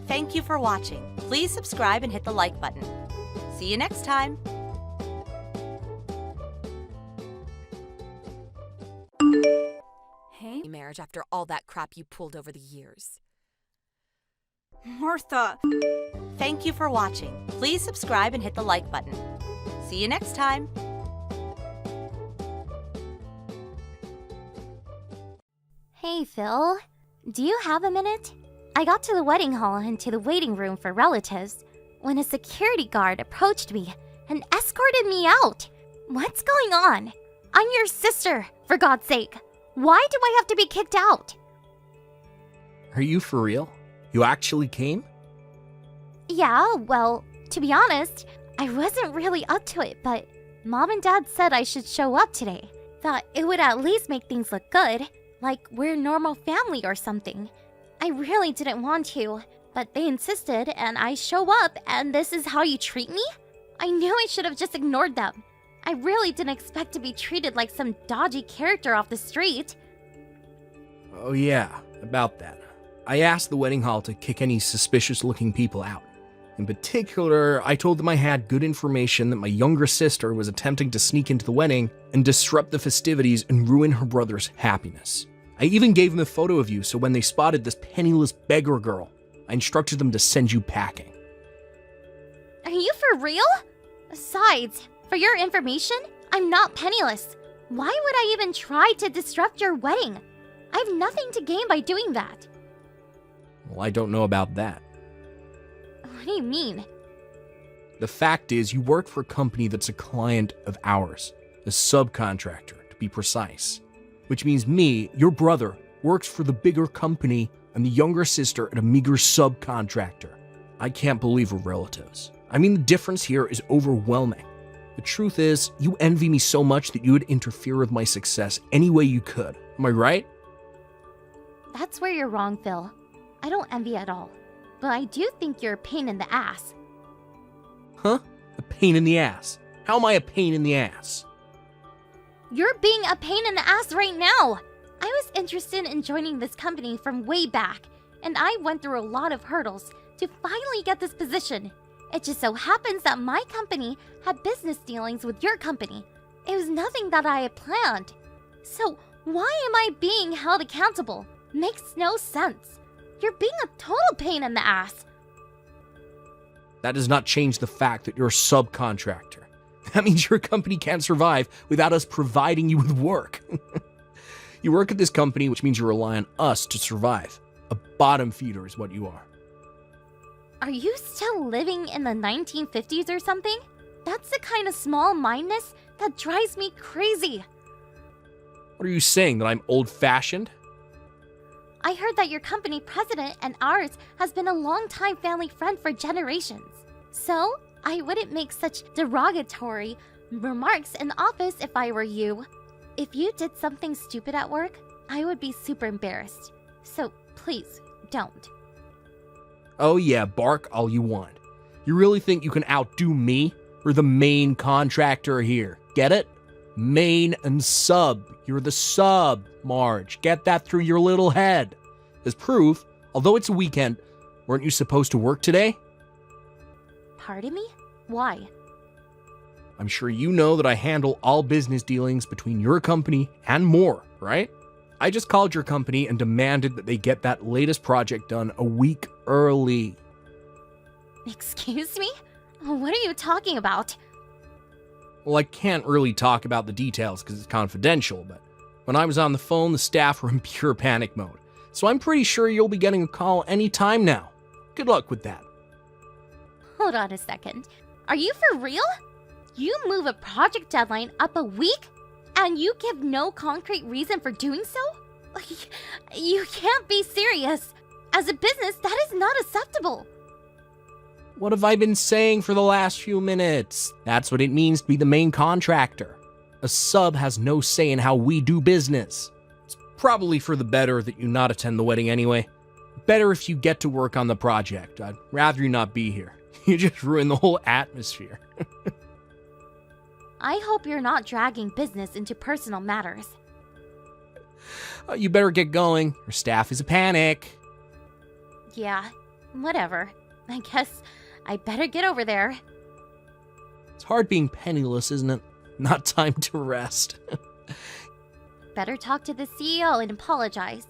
Thank you for watching. Please subscribe and hit the like button. See you next time. Hey, marriage after all that crap you pulled over the years. Martha. Thank you for watching. Please subscribe and hit the like button. See you next time. Hey, Phil. Do you have a minute? I got to the wedding hall and to the waiting room for relatives when a security guard approached me and escorted me out. What's going on? I'm your sister, for God's sake. Why do I have to be kicked out? Are you for real? You actually came? Yeah, well, to be honest, I wasn't really up to it, but Mom and Dad said I should show up today. Thought it would at least make things look good, like we're a normal family or something. I really didn't want to, but they insisted and I show up and this is how you treat me? I knew I should have just ignored them. I really didn't expect to be treated like some dodgy character off the street. Oh yeah, about that. I asked the wedding hall to kick any suspicious-looking people out. In particular, I told them I had good information that my younger sister was attempting to sneak into the wedding and disrupt the festivities and ruin her brother's happiness. I even gave them a photo of you, so when they spotted this penniless beggar girl, I instructed them to send you packing. Are you for real? Besides, for your information, I'm not penniless. Why would I even try to disrupt your wedding? I have nothing to gain by doing that. Well, I don't know about that. What do you mean? The fact is, you work for a company that's a client of ours, a subcontractor, to be precise. Which means me, your brother, works for the bigger company and the younger sister at a meager subcontractor. I can't believe we're relatives. I mean, the difference here is overwhelming. The truth is, you envy me so much that you would interfere with my success any way you could. Am I right? That's where you're wrong, Phil. I don't envy at all. But I do think you're a pain in the ass. Huh? A pain in the ass? How am I a pain in the ass? You're being a pain in the ass right now! I was interested in joining this company from way back, and I went through a lot of hurdles to finally get this position. It just so happens that my company had business dealings with your company. It was nothing that I had planned. So why am I being held accountable? Makes no sense. You're being a total pain in the ass. That does not change the fact that you're a subcontractor. That means your company can't survive without us providing you with work. You work at this company, which means you rely on us to survive. A bottom feeder is what you are. Are you still living in the 1950s or something? That's the kind of small-mindedness that drives me crazy. What are you saying, that I'm old-fashioned? I heard that your company president and ours has been a long-time family friend for generations. So, I wouldn't make such derogatory remarks in the office if I were you. If you did something stupid at work, I would be super embarrassed. So, please, don't. Oh yeah, bark all you want. You really think you can outdo me? We're the main contractor here. Get it? Main and sub. You're the sub, Marge. Get that through your little head. As proof, although it's a weekend, weren't you supposed to work today? Pardon me? Why? I'm sure you know that I handle all business dealings between your company and more, right? I just called your company and demanded that they get that latest project done a week early. Excuse me? What are you talking about? Well, I can't really talk about the details because it's confidential, but when I was on the phone, the staff were in pure panic mode. So I'm pretty sure you'll be getting a call any time now. Good luck with that. Hold on a second. Are you for real? You move a project deadline up a week? And you give no concrete reason for doing so? You can't be serious. As a business, that is not acceptable. What have I been saying for the last few minutes? That's what it means to be the main contractor. A sub has no say in how we do business. It's probably for the better that you not attend the wedding anyway. Better if you get to work on the project. I'd rather you not be here. You just ruin the whole atmosphere. I hope you're not dragging business into personal matters. You better get going. Your staff is a panic. Yeah, whatever. I guess I better get over there. It's hard being penniless, isn't it? Not time to rest. Better talk to the CEO and apologize.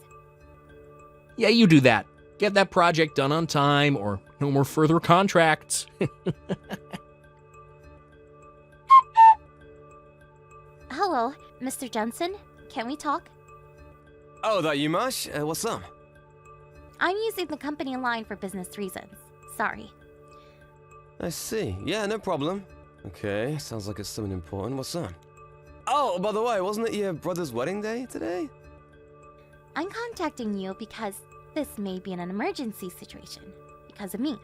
Yeah, you do that. Get that project done on time, or no more further contracts. Hello, Mr. Jensen. Can we talk? Oh, that you, Mash? What's up? I'm using the company line for business reasons. Sorry. I see. Yeah, no problem. Okay, sounds like it's something important. What's up? Oh, by the way, wasn't it your brother's wedding day today? I'm contacting you because this may be an emergency situation. Because of me.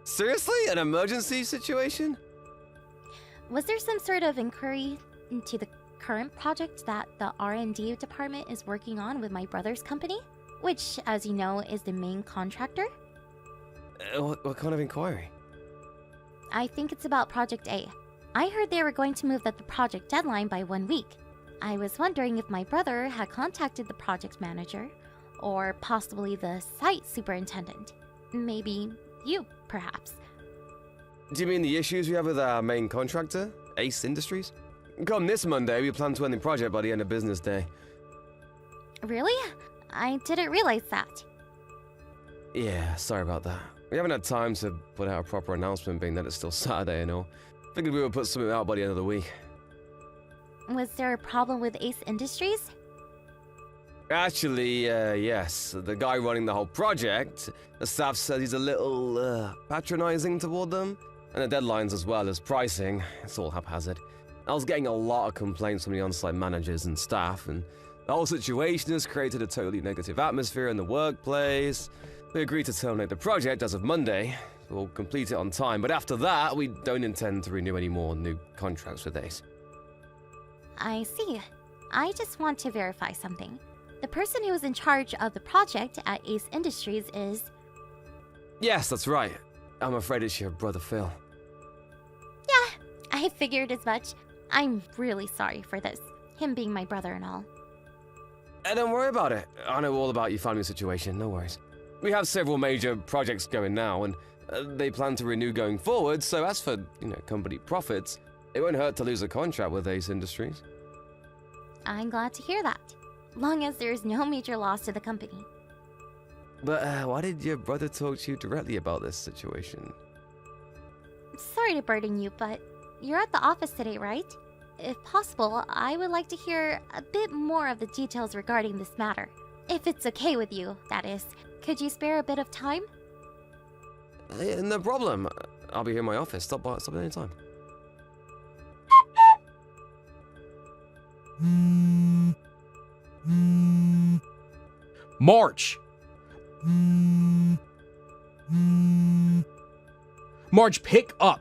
Seriously? An emergency situation? Was there some sort of inquiry into the current project that the R&D department is working on with my brother's company? Which, as you know, is the main contractor? What kind of inquiry? I think it's about Project A. I heard they were going to move the project deadline by 1 week. I was wondering if my brother had contacted the project manager, or possibly the site superintendent. Maybe you, perhaps. Do you mean the issues we have with our main contractor, Ace Industries? Come this Monday, we plan to end the project by the end of business day. Really? I didn't realize that. Yeah, sorry about that. We haven't had time to put out a proper announcement, being that it's still Saturday and all. Figured we would put something out by the end of the week. Was there a problem with Ace Industries? Actually, yes. The guy running the whole project, the staff says he's a little, patronizing toward them. And the deadlines as well as pricing, it's all haphazard. I was getting a lot of complaints from the on-site managers and staff, and the whole situation has created a totally negative atmosphere in the workplace. We agreed to terminate the project as of Monday. We'll complete it on time, but after that, we don't intend to renew any more new contracts with Ace. I see. I just want to verify something. The person who is in charge of the project at Ace Industries is... Yes, that's right. I'm afraid it's your brother Phil. Yeah, I figured as much. I'm really sorry for this. Him being my brother and all. Don't worry about it. I know all about your family situation, no worries. We have several major projects going now, and they plan to renew going forward, so as for, company profits, it won't hurt to lose a contract with Ace Industries. I'm glad to hear that. Long as there's no major loss to the company. But why did your brother talk to you directly about this situation? Sorry to burden you, but you're at the office today, right? If possible, I would like to hear a bit more of the details regarding this matter. If it's okay with you, that is. Could you spare a bit of time? No problem. I'll be here in my office. Stop at any time. March! March, pick up!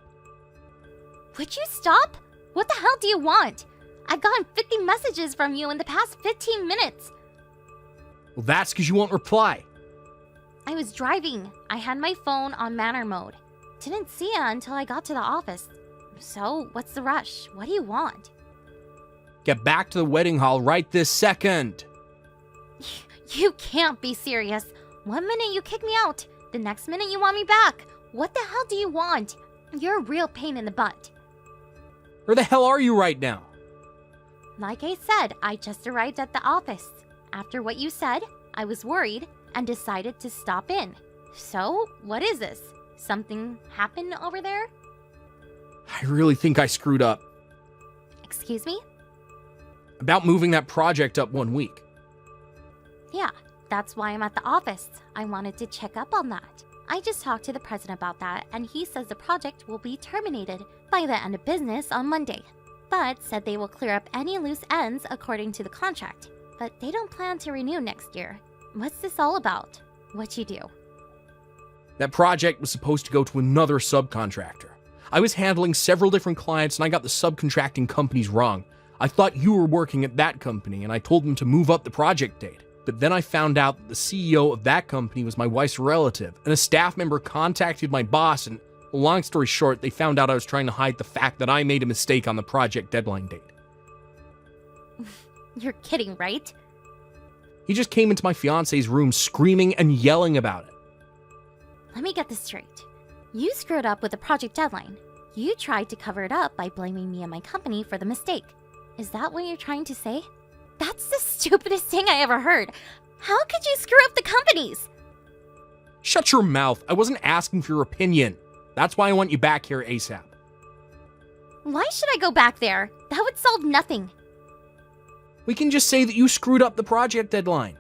Would you stop? What the hell do you want? I've gotten 50 messages from you in the past 15 minutes. Well, that's because you won't reply. I was driving. I had my phone on manner mode. Didn't see it until I got to the office. So, what's the rush? What do you want? Get back to the wedding hall right this second. You can't be serious. 1 minute you kick me out. The next minute you want me back. What the hell do you want? You're a real pain in the butt. Where the hell are you right now? Like I said, I just arrived at the office. After what you said, I was worried and decided to stop in. So, what is this? Something happened over there? I really think I screwed up. Excuse me? About moving that project up 1 week. Yeah, that's why I'm at the office. I wanted to check up on that. I just talked to the president about that, and he says the project will be terminated by the end of business on Monday. But said they will clear up any loose ends according to the contract. But they don't plan to renew next year. What's this all about? What you do? That project was supposed to go to another subcontractor. I was handling several different clients and I got the subcontracting companies wrong. I thought you were working at that company and I told them to move up the project date. But then I found out that the CEO of that company was my wife's relative, and a staff member contacted my boss, and long story short, they found out I was trying to hide the fact that I made a mistake on the project deadline date. You're kidding, right? He just came into my fiance's room screaming and yelling about it. Let me get this straight. You screwed up with the project deadline. You tried to cover it up by blaming me and my company for the mistake. Is that what you're trying to say? That's the stupidest thing I ever heard. How could you screw up the companies? Shut your mouth. I wasn't asking for your opinion. That's why I want you back here ASAP. Why should I go back there? That would solve nothing. We can just say that you screwed up the project deadline.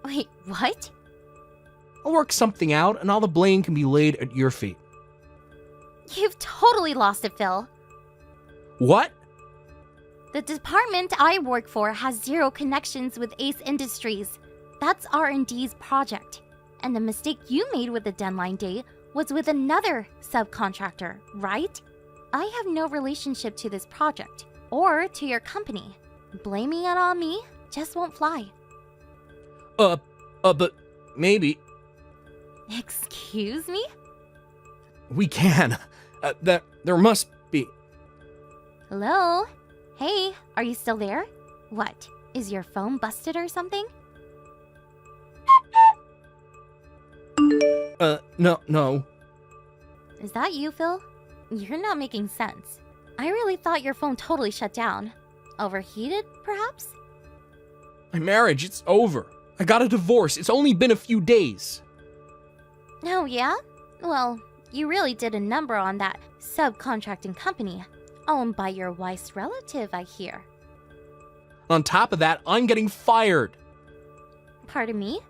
Wait, what? I'll work something out and all the blame can be laid at your feet. You've totally lost it, Phil. What? The department I work for has zero connections with Ace Industries. That's R&D's project. And the mistake you made with the deadline date was with another subcontractor, right? I have no relationship to this project or to your company. Blaming it on me just won't fly. But maybe. Excuse me? We can. There must be. Hello? Hey, are you still there? What? Is your phone busted or something? No. Is that you, Phil? You're not making sense. I really thought your phone totally shut down. Overheated, perhaps? My marriage, it's over. I got a divorce. It's only been a few days. Oh, yeah? Well, you really did a number on that subcontracting company, owned by your wife's relative, I hear. On top of that, I'm getting fired. Pardon me?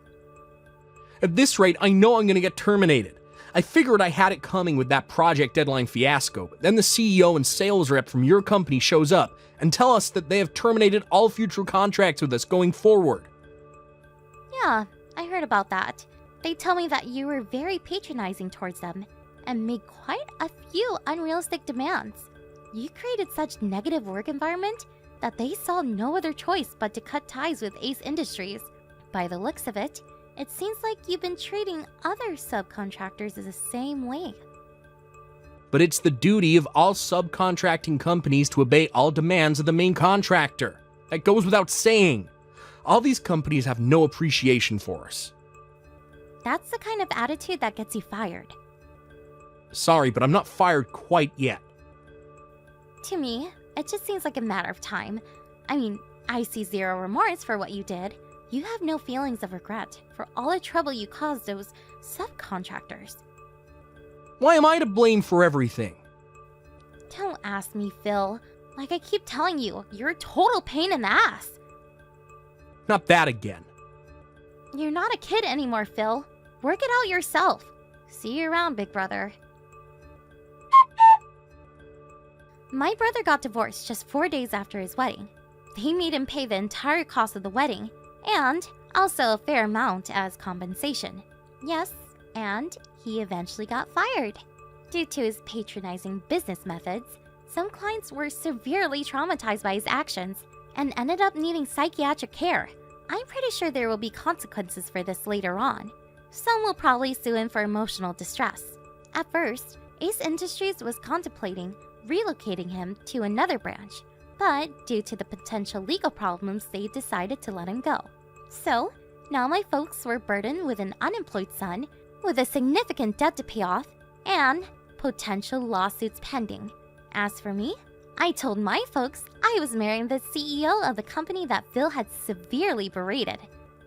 At this rate, I know I'm gonna get terminated. I figured I had it coming with that project deadline fiasco, but then the CEO and sales rep from your company shows up and tell us that they have terminated all future contracts with us going forward. Yeah, I heard about that. They tell me that you were very patronizing towards them and made quite a few unrealistic demands. You created such negative work environment that they saw no other choice but to cut ties with Ace Industries. By the looks of it, it seems like you've been treating other subcontractors the same way. But it's the duty of all subcontracting companies to obey all demands of the main contractor. That goes without saying. All these companies have no appreciation for us. That's the kind of attitude that gets you fired. Sorry, but I'm not fired quite yet. To me, it just seems like a matter of time. I mean, I see zero remorse for what you did. You have no feelings of regret for all the trouble you caused those subcontractors. Why am I to blame for everything? Don't ask me, Phil. Like I keep telling you, you're a total pain in the ass. Not that again. You're not a kid anymore, Phil. Work it out yourself. See you around, big brother. My brother got divorced just 4 days after his wedding. They made him pay the entire cost of the wedding, and also a fair amount as compensation. Yes, and he eventually got fired. Due to his patronizing business methods, some clients were severely traumatized by his actions and ended up needing psychiatric care. I'm pretty sure there will be consequences for this later on. Some will probably sue him for emotional distress. At first, Ace Industries was contemplating relocating him to another branch, but due to the potential legal problems, they decided to let him go. So, now my folks were burdened with an unemployed son, with a significant debt to pay off, and potential lawsuits pending. As for me, I told my folks I was marrying the CEO of the company that Phil had severely berated.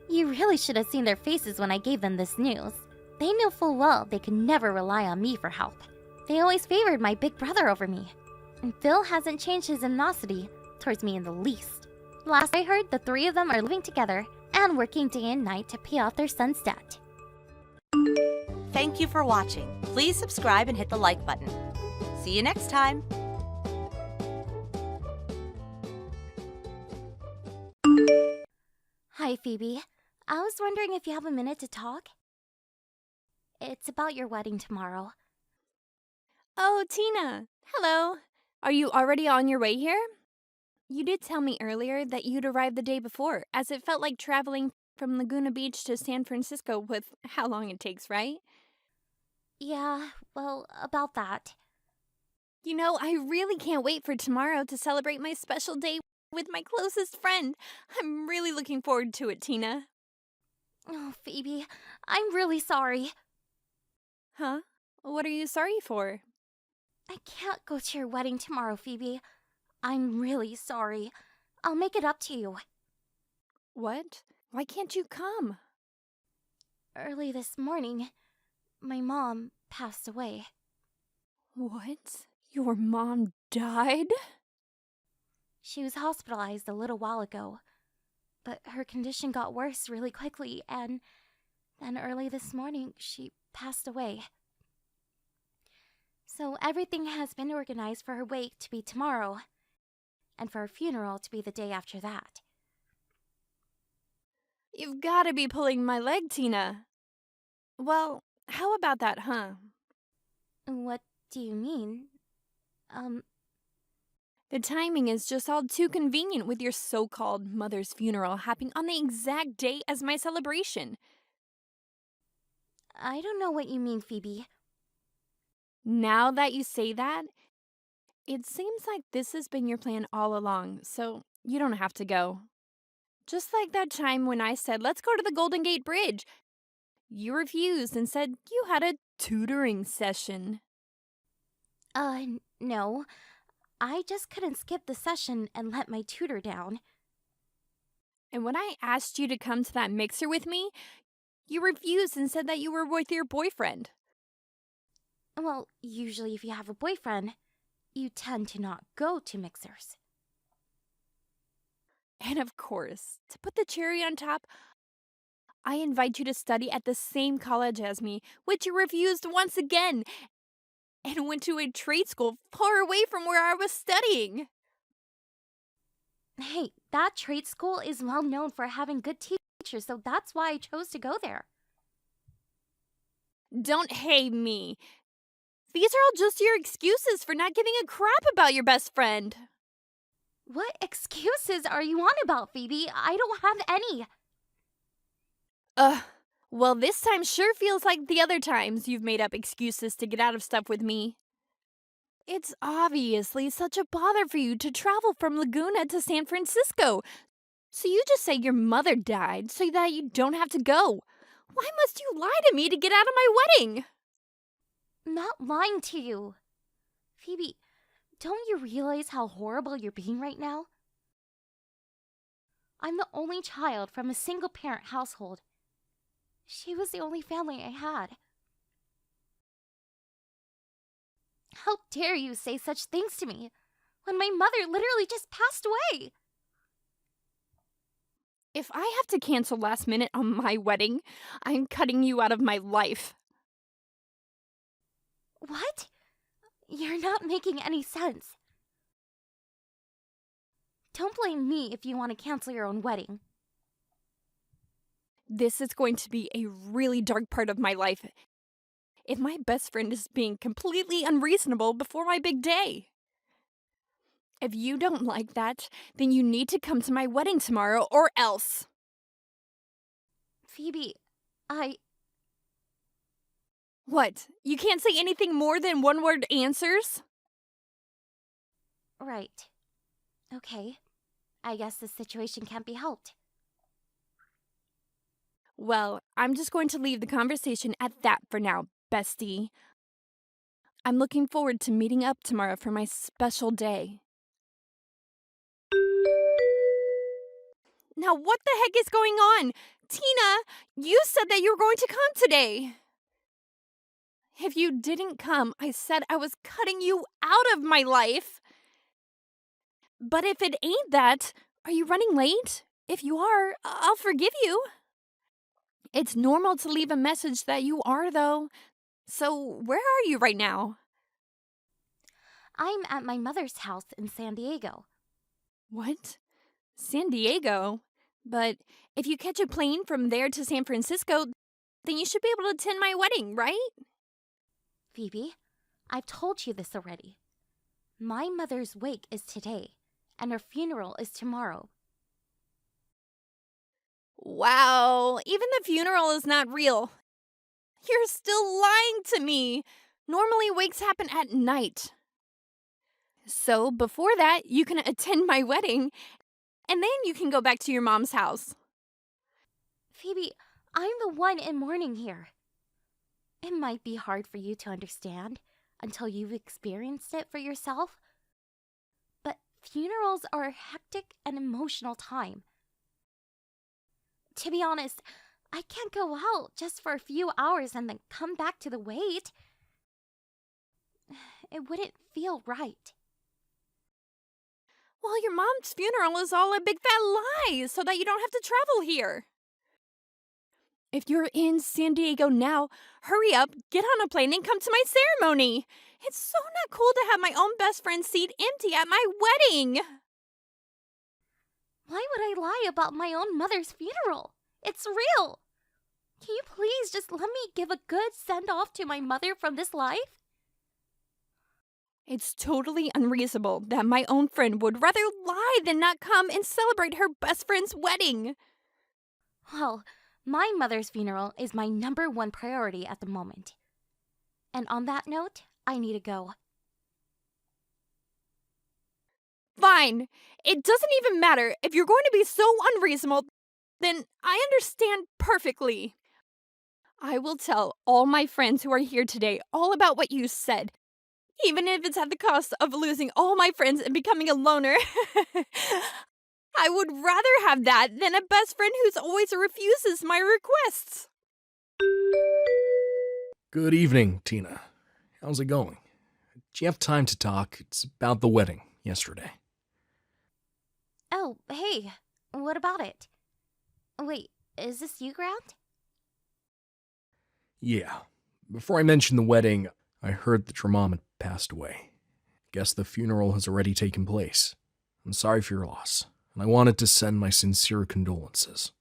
You really should have seen their faces when I gave them this news. They knew full well they could never rely on me for help. They always favored my big brother over me. And Phil hasn't changed his animosity towards me in the least. Last I heard, the three of them are living together and working day and night to pay off their son's debt. Thank you for watching. Please subscribe and hit the like button. See you next time. Hi, Phoebe. I was wondering if you have a minute to talk? It's about your wedding tomorrow. Oh, Tina. Hello. Are you already on your way here? You did tell me earlier that you'd arrived the day before, as it felt like traveling from Laguna Beach to San Francisco with how long it takes, right? Yeah, well, about that. You know, I really can't wait for tomorrow to celebrate my special day with my closest friend. I'm really looking forward to it, Tina. Oh, Phoebe, I'm really sorry. Huh? What are you sorry for? I can't go to your wedding tomorrow, Phoebe. I'm really sorry. I'll make it up to you. What? Why can't you come? Early this morning, my mom passed away. What? Your mom died? She was hospitalized a little while ago, but her condition got worse really quickly, and then early this morning, she passed away. So everything has been organized for her wake to be tomorrow, and for her funeral to be the day after that. You've got to be pulling my leg, Tina. Well, how about that, huh? What do you mean? The timing is just all too convenient with your so-called mother's funeral happening on the exact day as my celebration. I don't know what you mean, Phoebe. Now that you say that, it seems like this has been your plan all along, so you don't have to go. Just like that time when I said, let's go to the Golden Gate Bridge. You refused and said you had a tutoring session. No. I just couldn't skip the session and let my tutor down. And when I asked you to come to that mixer with me, you refused and said that you were with your boyfriend. Well, usually if you have a boyfriend, you tend to not go to mixers. And of course, to put the cherry on top, I invite you to study at the same college as me, which you refused once again, and went to a trade school far away from where I was studying. Hey, that trade school is well known for having good teachers, so that's why I chose to go there. Don't hate me. These are all just your excuses for not giving a crap about your best friend. What excuses are you on about, Phoebe? I don't have any. Well, this time sure feels like the other times you've made up excuses to get out of stuff with me. It's obviously such a bother for you to travel from Laguna to San Francisco. So you just say your mother died so that you don't have to go. Why must you lie to me to get out of my wedding? I'm not lying to you. Phoebe, don't you realize how horrible you're being right now? I'm the only child from a single-parent household. She was the only family I had. How dare you say such things to me when my mother literally just passed away? If I have to cancel last minute on my wedding, I'm cutting you out of my life. What? You're not making any sense. Don't blame me if you want to cancel your own wedding. This is going to be a really dark part of my life if my best friend is being completely unreasonable before my big day. If you don't like that, then you need to come to my wedding tomorrow or else. Phoebe, What? You can't say anything more than one-word answers? Right. Okay. I guess this situation can't be helped. Well, I'm just going to leave the conversation at that for now, bestie. I'm looking forward to meeting up tomorrow for my special day. Now, what the heck is going on? Tina, you said that you were going to come today. If you didn't come, I said I was cutting you out of my life. But if it ain't that, are you running late? If you are, I'll forgive you. It's normal to leave a message that you are, though. So, where are you right now? I'm at my mother's house in San Diego. What? San Diego? But if you catch a plane from there to San Francisco, then you should be able to attend my wedding, right? Phoebe, I've told you this already. My mother's wake is today, and her funeral is tomorrow. Wow, even the funeral is not real. You're still lying to me. Normally, wakes happen at night. So, before that, you can attend my wedding, and then you can go back to your mom's house. Phoebe, I'm the one in mourning here. It might be hard for you to understand until you've experienced it for yourself, but funerals are a hectic and emotional time. To be honest, I can't go out just for a few hours and then come back to the wait. It wouldn't feel right. Well, your mom's funeral is all a big fat lie so that you don't have to travel here. If you're in San Diego now, hurry up, get on a plane, and come to my ceremony. It's so not cool to have my own best friend's seat empty at my wedding. Why would I lie about my own mother's funeral? It's real. Can you please just let me give a good send-off to my mother from this life? It's totally unreasonable that my own friend would rather lie than not come and celebrate her best friend's wedding. Well, my mother's funeral is my #1 priority at the moment. And on that note, I need to go. Fine. It doesn't even matter. If you're going to be so unreasonable, then I understand perfectly. I will tell all my friends who are here today all about what you said, even if it's at the cost of losing all my friends and becoming a loner. I would rather have that than a best friend who's always refuses my requests. Good evening, Tina. How's it going? Do you have time to talk? It's about the wedding yesterday. Oh, hey, what about it? Wait, is this you, Grant? Yeah. Before I mention the wedding, I heard that your mom had passed away. Guess the funeral has already taken place. I'm sorry for your loss, and I wanted to send my sincere condolences.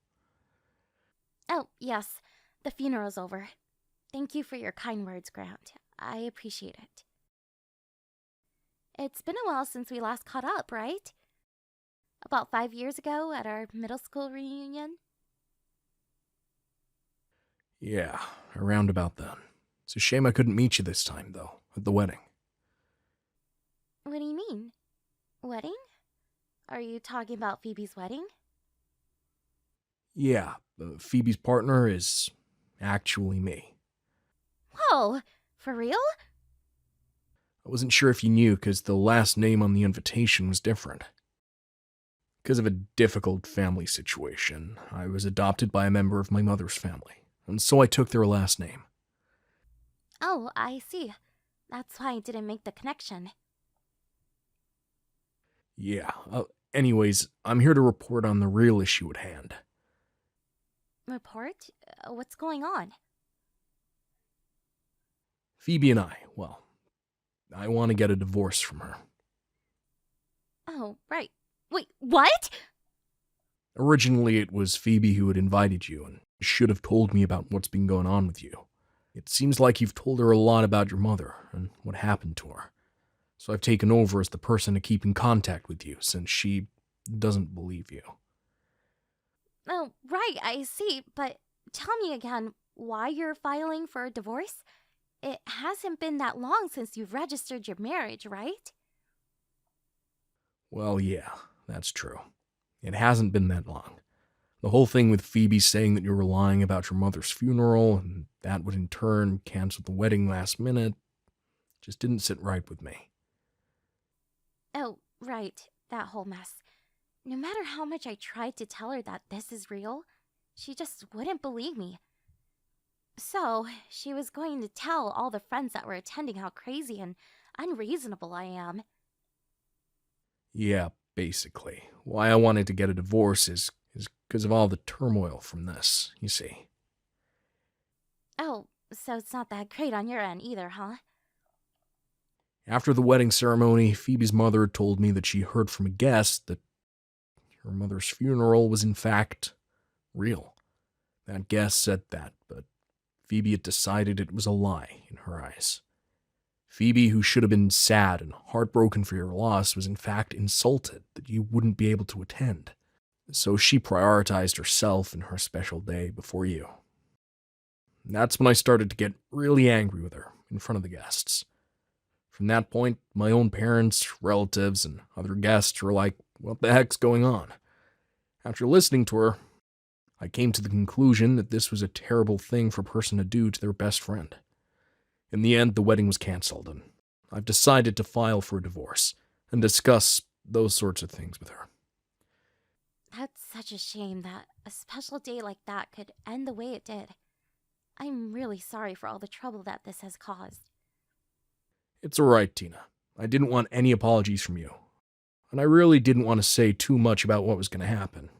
Oh, yes, the funeral's over. Thank you for your kind words, Grant. I appreciate it. It's been a while since we last caught up, right? About 5 years ago at our middle school reunion? Yeah, around about then. It's a shame I couldn't meet you this time, though, at the wedding. What do you mean? Wedding? Are you talking about Phoebe's wedding? Yeah, Phoebe's partner is actually me. Whoa, for real? I wasn't sure if you knew because the last name on the invitation was different. Because of a difficult family situation, I was adopted by a member of my mother's family, and so I took their last name. Oh, I see. That's why I didn't make the connection. Yeah, anyways, I'm here to report on the real issue at hand. Report? What's going on? Phoebe and I want to get a divorce from her. Oh, right. Wait, what? Originally, it was Phoebe who had invited you and should have told me about what's been going on with you. It seems like you've told her a lot about your mother and what happened to her. So I've taken over as the person to keep in contact with you since she doesn't believe you. Oh, right, I see. But tell me again why you're filing for a divorce? It hasn't been that long since you've registered your marriage, right? Well, yeah, that's true. It hasn't been that long. The whole thing with Phoebe saying that you were lying about your mother's funeral, and that would in turn cancel the wedding last minute, just didn't sit right with me. Oh, right, that whole mess. No matter how much I tried to tell her that this is real, she just wouldn't believe me. So, she was going to tell all the friends that were attending how crazy and unreasonable I am. Yeah, basically. Why I wanted to get a divorce is because of all the turmoil from this, you see. Oh, so it's not that great on your end either, huh? After the wedding ceremony, Phoebe's mother told me that she heard from a guest that her mother's funeral was in fact real. That guest said that, but Phoebe had decided it was a lie in her eyes. Phoebe, who should have been sad and heartbroken for your loss, was in fact insulted that you wouldn't be able to attend. So she prioritized herself and her special day before you. That's when I started to get really angry with her in front of the guests. From that point, my own parents, relatives, and other guests were like, what the heck's going on? After listening to her, I came to the conclusion that this was a terrible thing for a person to do to their best friend. In the end, the wedding was canceled, and I've decided to file for a divorce and discuss those sorts of things with her. That's such a shame that a special day like that could end the way it did. I'm really sorry for all the trouble that this has caused. It's alright, Tina. I didn't want any apologies from you. And I really didn't want to say too much about what was going to happen.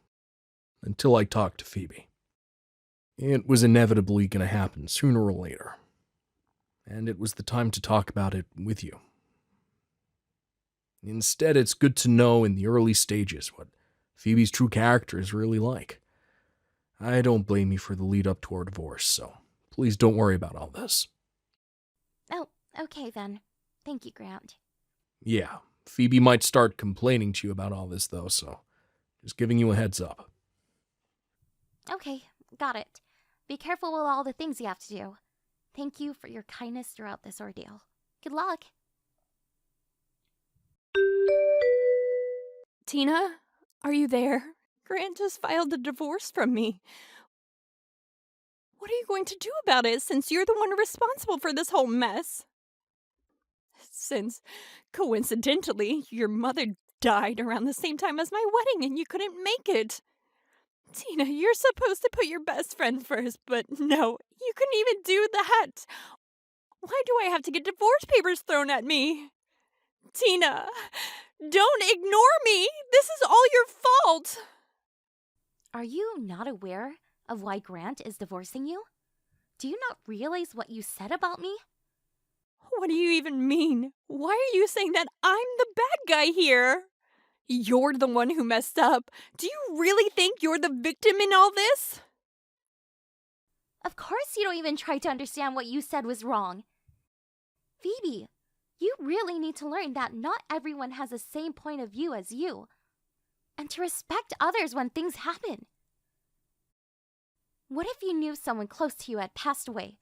Until I talked to Phoebe. It was inevitably going to happen sooner or later. And it was the time to talk about it with you. Instead, it's good to know in the early stages what Phoebe's true character is really like. I don't blame you for the lead up to our divorce, so please don't worry about all this. Oh, okay then. Thank you, Grant. Yeah, Phoebe might start complaining to you about all this though, so just giving you a heads up. Okay, got it. Be careful with all the things you have to do. Thank you for your kindness throughout this ordeal. Good luck. Tina, are you there? Grant just filed a divorce from me. What are you going to do about it since you're the one responsible for this whole mess? Since, coincidentally, your mother died around the same time as my wedding and you couldn't make it. Tina, you're supposed to put your best friend first, but no, you couldn't even do that. Why do I have to get divorce papers thrown at me? Tina, don't ignore me. This is all your fault. Are you not aware of why Grant is divorcing you? Do you not realize what you said about me? What do you even mean? Why are you saying that I'm the bad guy here? You're the one who messed up. Do you really think you're the victim in all this? Of course you don't even try to understand what you said was wrong. Phoebe, you really need to learn that not everyone has the same point of view as you, and to respect others when things happen. What if you knew someone close to you had passed away?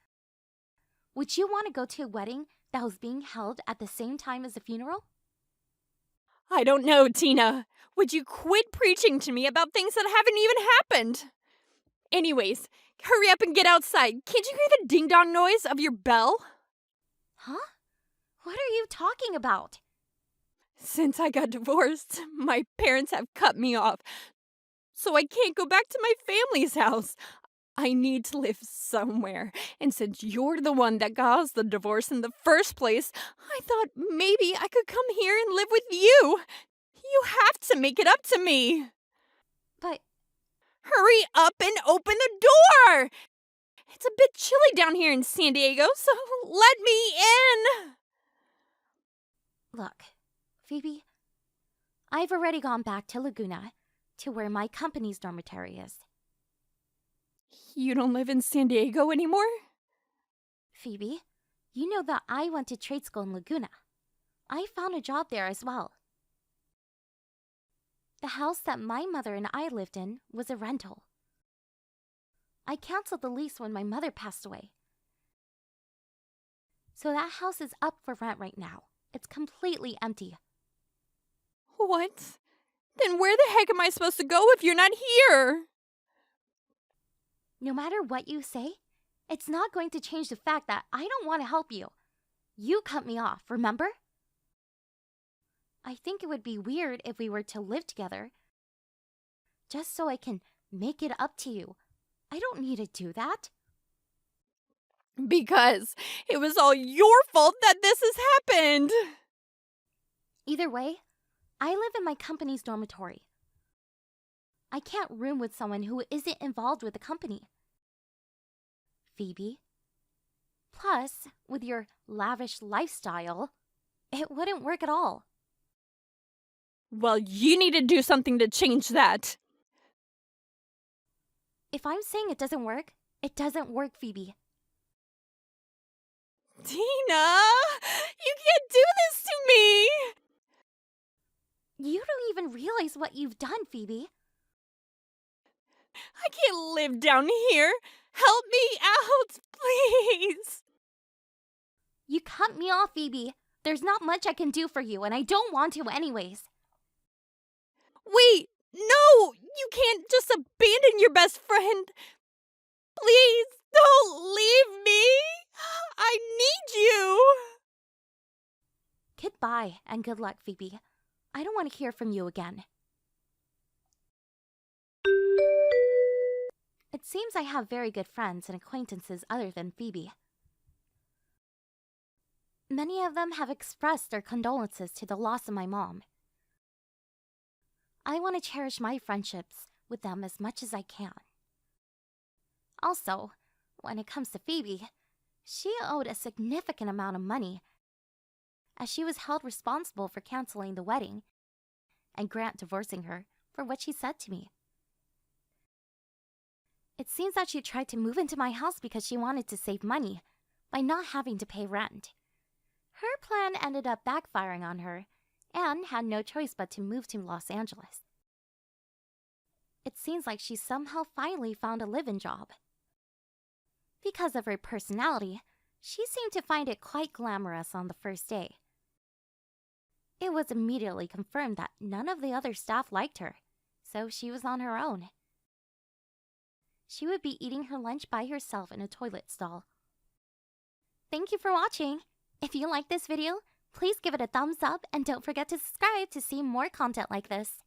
Would you want to go to a wedding that was being held at the same time as the funeral? I don't know, Tina. Would you quit preaching to me about things that haven't even happened? Anyways, hurry up and get outside. Can't you hear the ding-dong noise of your bell? Huh? What are you talking about? Since I got divorced, my parents have cut me off, so I can't go back to my family's house. I need to live somewhere, and since you're the one that caused the divorce in the first place, I thought maybe I could come here and live with you. You have to make it up to me. But Hurry up and open the door! It's a bit chilly down here in San Diego, so let me in! look, Phoebe, I've already gone back to Laguna, to where my company's dormitory is. You don't live in San Diego anymore? Phoebe, you know that I went to trade school in Laguna. I found a job there as well. The house that my mother and I lived in was a rental. I canceled the lease when my mother passed away. So that house is up for rent right now. It's completely empty. What? Then where the heck am I supposed to go if you're not here? No matter what you say, it's not going to change the fact that I don't want to help you. You cut me off, remember? I think it would be weird if we were to live together. Just so I can make it up to you. I don't need to do that. Because it was all your fault that this has happened. Either way, I live in my company's dormitory. I can't room with someone who isn't involved with the company. Phoebe. Plus, with your lavish lifestyle, it wouldn't work at all. Well, you need to do something to change that. If I'm saying it doesn't work Phoebe. Tina, you can't do this to me. You don't even realize what you've done, Phoebe. I can't live down here. Help me out, please. You cut me off, Phoebe. There's not much I can do for you, and I don't want to anyways. Wait, No! You can't just abandon your best friend! Please, don't leave me! I need you! Goodbye, and good luck, Phoebe. I don't want to hear from you again. It seems I have very good friends and acquaintances other than Phoebe. Many of them have expressed their condolences to the loss of my mom. I want to cherish my friendships with them as much as I can. Also, when it comes to Phoebe, she owed a significant amount of money, as she was held responsible for canceling the wedding and Grant divorcing her for what she said to me. It seems that she tried to move into my house because she wanted to save money by not having to pay rent. Her plan ended up backfiring on her and had no choice but to move to Los Angeles. It seems like she somehow finally found a live-in job. Because of her personality, she seemed to find it quite glamorous on the first day. It was immediately confirmed that none of the other staff liked her, so she was on her own. She would be eating her lunch by herself in a toilet stall. Thank you for watching! If you like this video, please give it a thumbs up and don't forget to subscribe to see more content like this.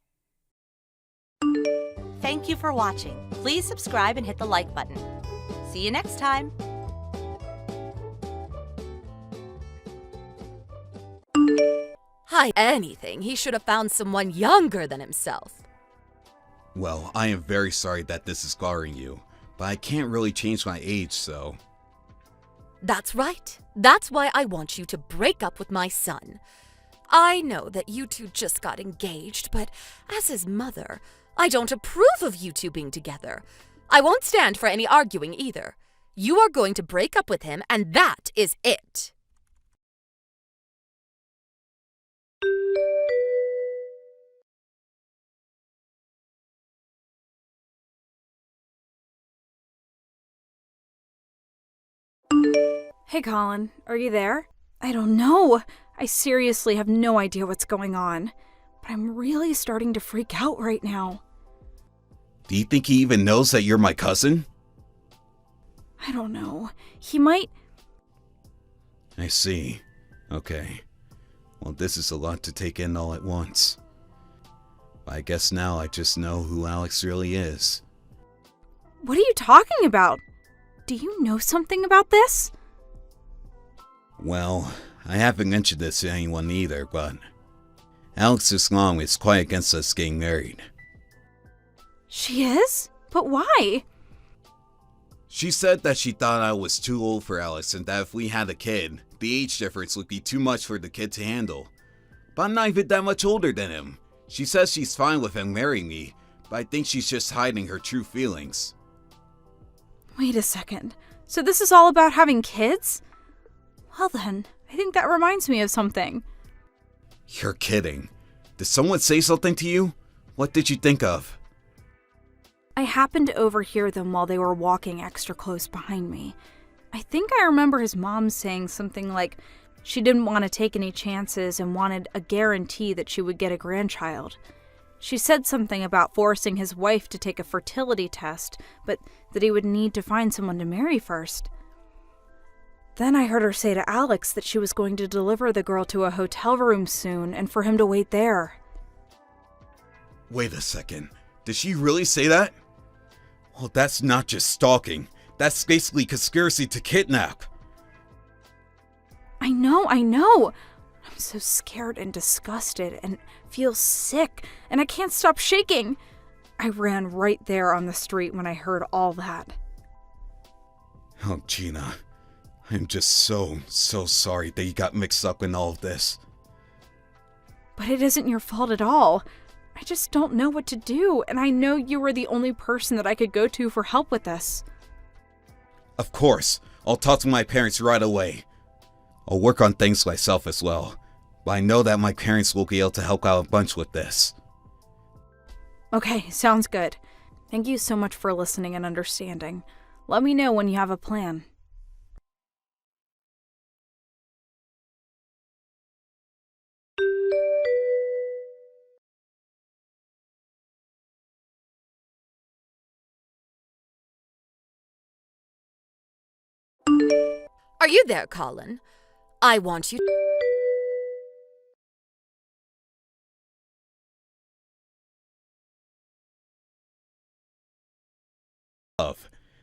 Thank you for watching. Please subscribe and hit the like button. See you next time. Hi, anything. He should have found someone younger than himself. Well, I am very sorry that this is scarring you, but I can't really change my age, so... That's right. That's why I want you to break up with my son. I know that you two just got engaged, but as his mother, I don't approve of you two being together. I won't stand for any arguing either. You are going to break up with him, and that is it. Hey Colin, are you there? I don't know. I seriously have no idea what's going on. But I'm really starting to freak out right now. Do you think he even knows that you're my cousin? I don't know. He might... I see. Okay. Well, this is a lot to take in all at once. I guess now I just know who Alex really is. What are you talking about? Do you know something about this? Well, I haven't mentioned this to anyone either, but... Alex's mom is quite against us getting married. She is? But why? She said that she thought I was too old for Alex and that if we had a kid, the age difference would be too much for the kid to handle. But I'm not even that much older than him. She says she's fine with him marrying me, but I think she's just hiding her true feelings. Wait a second. So this is all about having kids? Well then, I think that reminds me of something. You're kidding. Did someone say something to you? What did you think of? I happened to overhear them while they were walking extra close behind me. I think I remember his mom saying something like she didn't want to take any chances and wanted a guarantee that she would get a grandchild. She said something about forcing his wife to take a fertility test, but that he would need to find someone to marry first. Then I heard her say to Alex that she was going to deliver the girl to a hotel room soon and for him to wait there. Wait a second. Did she really say that? Well, that's not just stalking. That's basically conspiracy to kidnap. I know. I'm so scared and disgusted and feel sick, and I can't stop shaking. I ran right there on the street when I heard all that. Oh, Gina. I'm just so sorry that you got mixed up in all of this. But it isn't your fault at all. I just don't know what to do, and I know you were the only person that I could go to for help with this. Of course. I'll talk to my parents right away. I'll work on things myself as well. But I know that my parents will be able to help out a bunch with this. Okay, sounds good. Thank you so much for listening and understanding. Let me know when you have a plan. Are you there, Colin? I want you.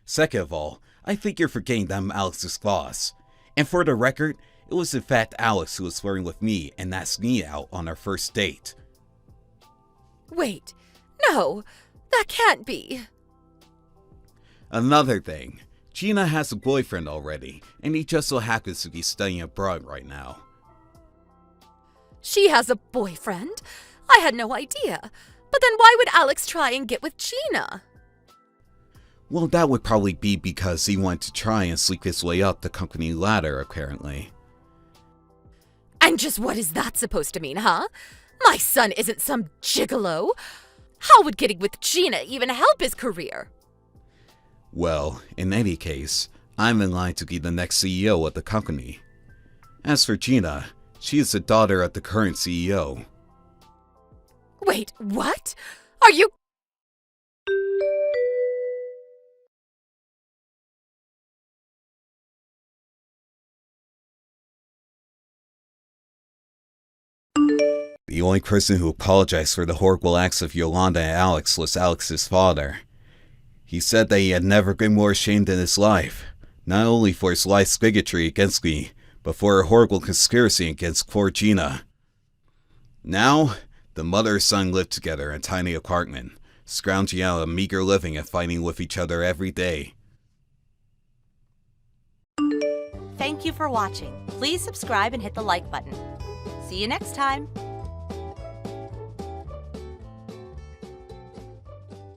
Second of all, I think you're forgetting that I'm Alex's boss. And for the record, it was in fact Alex who was flirting with me and asked me out on our first date. Wait, no, that can't be. Another thing, Gina has a boyfriend already, and he just so happens to be studying abroad right now. She has a boyfriend? I had no idea. But then why would Alex try and get with Gina? Well, that would probably be because he wanted to try and sneak his way up the company ladder, apparently. And just what is that supposed to mean, huh? My son isn't some gigolo. How would getting with Gina even help his career? Well, in any case, I'm in line to be the next CEO of the company. As for Gina, she is the daughter of the current CEO. Wait, what? Are you... The only person who apologized for the horrible acts of Yolanda and Alex was Alex's father. He said that he had never been more ashamed in his life, not only for his life's bigotry against me, but for a horrible conspiracy against poor Gina. Now, the mother and son live together in a tiny apartment, scrounging out a meager living and fighting with each other every day. Thank you for watching. Please subscribe and hit the like button. See you next time.